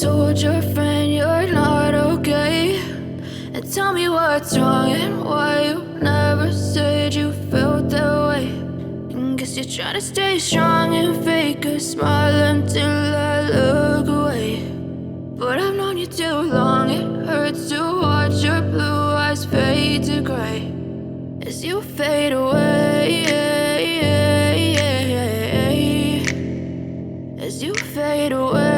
told your friend you're not okay? And tell me what's wrong and why you never said you felt that way. And guess you're trying to stay strong and fake a smile until I look away. But I've known you too long, it hurts to watch your blue eyes fade to gray as you fade away, as you fade away.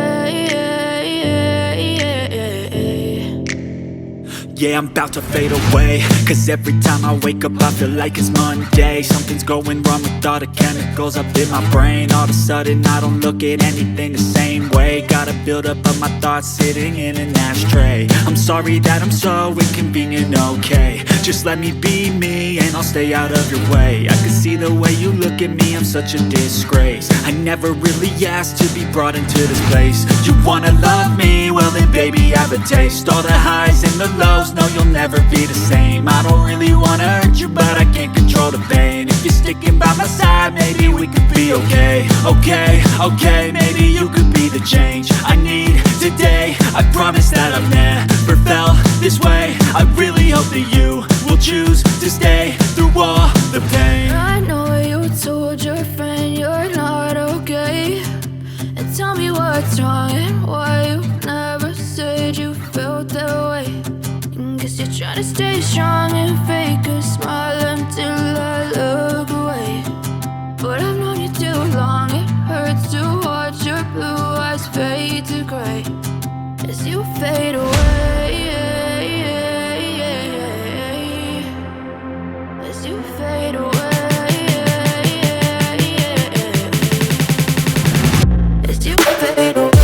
Yeah, I'm about to fade away, cause every time I wake up I feel like it's Monday. Something's going wrong with all the chemicals up in my brain. All of a sudden I don't look at anything the same way. Got a buildup of my thoughts sitting in an ashtray. I'm sorry that I'm so inconvenient, okay? Just let me be me and I'll stay out of your way. I can see the way you look at me, I'm such a disgrace. I never really asked to be brought into this place. You wanna love me? Well then baby, have a taste. All the highs and the lows, no, you'll never be the same. I don't really wanna hurt you, but I can't control the pain. If you're sticking by my side, maybe we could be okay. Okay, maybe you could be the change I need today. I promise that I've never felt this way. I really hope that you will choose to stay through all the pain. I know you told your friend you're not okay. And tell me what's wrong and why you never said you felt that way. Guess you're trying to stay strong and fake a smile until I look away. But I've known you too long, it hurts to watch your blue eyes fade to gray as you fade away, as you fade away, as you fade away.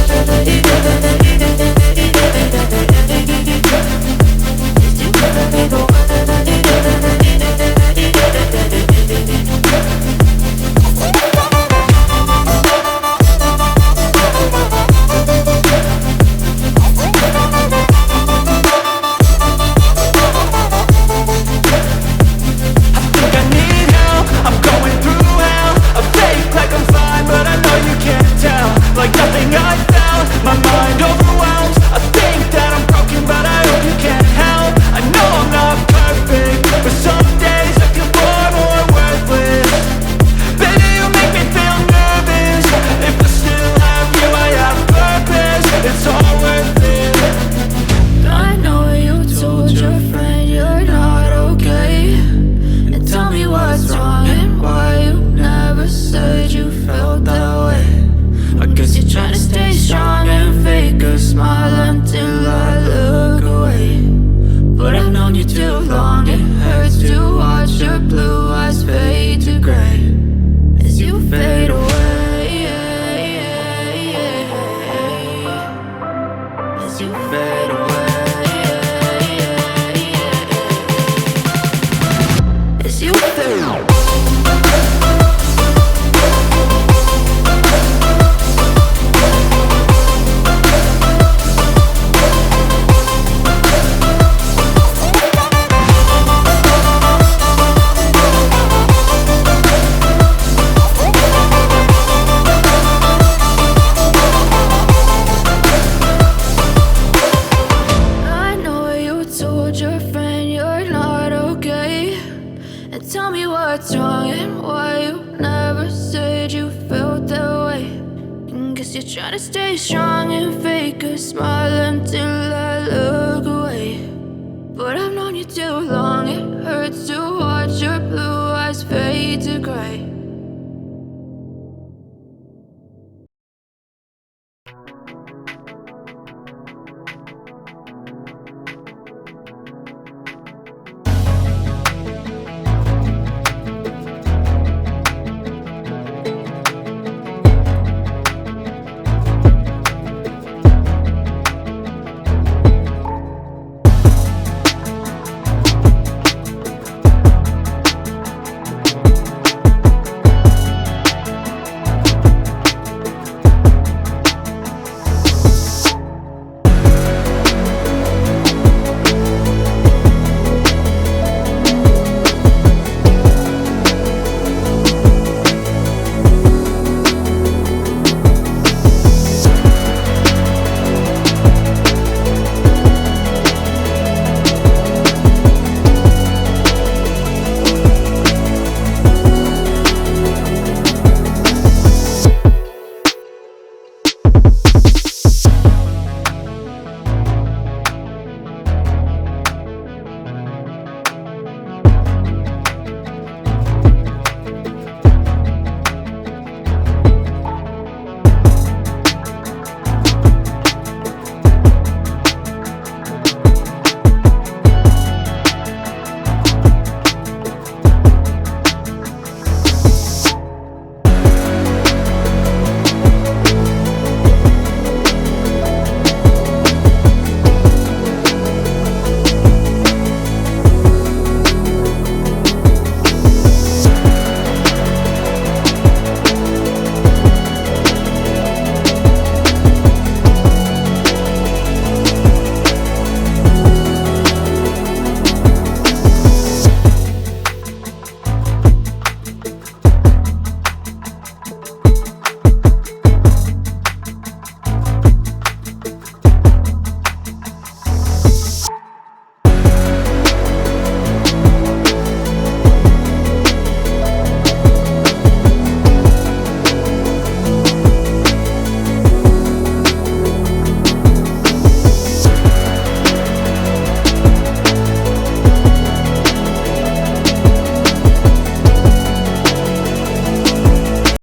Tell me what's wrong and why you never said you felt that way. And guess you're trying to stay strong and fake a smile until I look away. But I've known you too long, it hurts to watch your blue eyes fade to gray